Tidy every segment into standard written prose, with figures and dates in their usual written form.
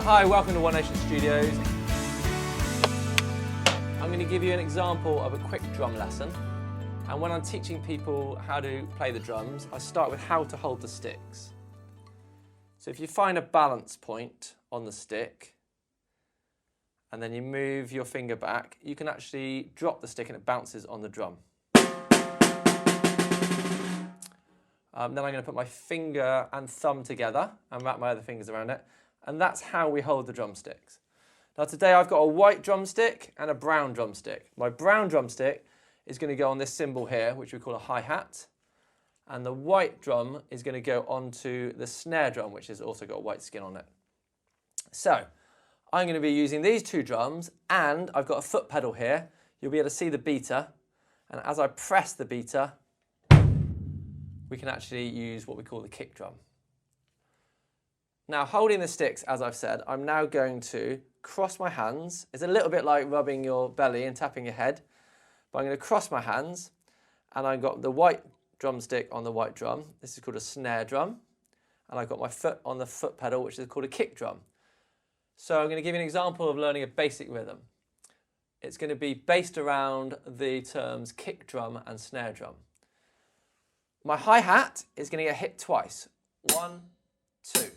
Hi, welcome to One Nation Studios. I'm going to give you an example of a quick drum lesson. And when I'm teaching people how to play the drums, I start with how to hold the sticks. So if you find a balance point on the stick, and then you move your finger back, you can actually drop the stick and it bounces on the drum. Then I'm going to put my finger and thumb together and wrap my other fingers around it. And that's how we hold the drumsticks. Now today I've got a white drumstick and a brown drumstick. My brown drumstick is going to go on this cymbal here, which we call a hi-hat. And the white drum is going to go onto the snare drum, which has also got a white skin on it. So I'm going to be using these two drums, and I've got a foot pedal here. You'll be able to see the beater. And as I press the beater, we can actually use what we call the kick drum. Now, holding the sticks, as I've said, I'm now going to cross my hands. It's a little bit like rubbing your belly and tapping your head, but I'm going to cross my hands, and I've got the white drumstick on the white drum. This is called a snare drum, and I've got my foot on the foot pedal, which is called a kick drum. So I'm going to give you an example of learning a basic rhythm. It's going to be based around the terms kick drum and snare drum. My hi-hat is going to get hit twice. 1, 2.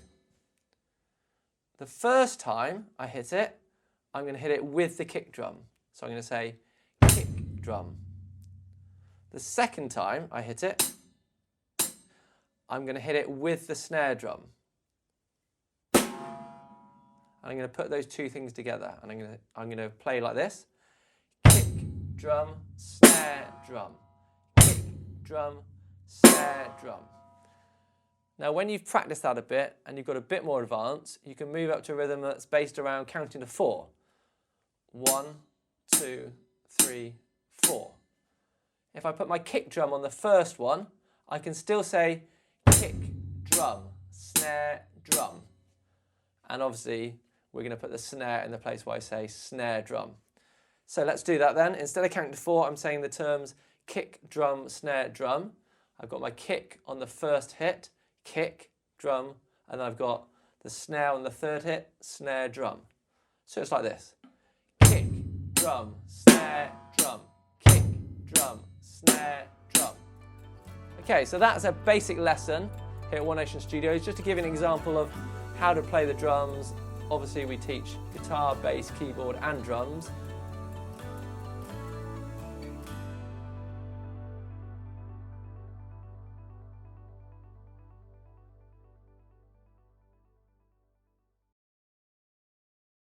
The first time I hit it, I'm going to hit it with the kick drum. So I'm going to say kick drum. The second time I hit it, I'm going to hit it with the snare drum. And I'm going to put those two things together, and I'm going to play like this. Kick, drum, snare, drum. Kick, drum, snare, drum. Now when you've practiced that a bit and you've got a bit more advanced, you can move up to a rhythm that's based around counting to 4. 1, 2, 3, 4. If I put my kick drum on the first one, I can still say kick, drum, snare, drum. And obviously we're going to put the snare in the place where I say snare, drum. So let's do that then. Instead of counting to 4, I'm saying the terms kick, drum, snare, drum. I've got my kick on the first hit, kick, drum, and then I've got the snare on the third hit, snare, drum. So it's like this. Kick, drum, snare, drum. Kick, drum, snare, drum. Okay, so that's a basic lesson here at One Nation Studios, just to give you an example of how to play the drums. Obviously we teach guitar, bass, keyboard and drums.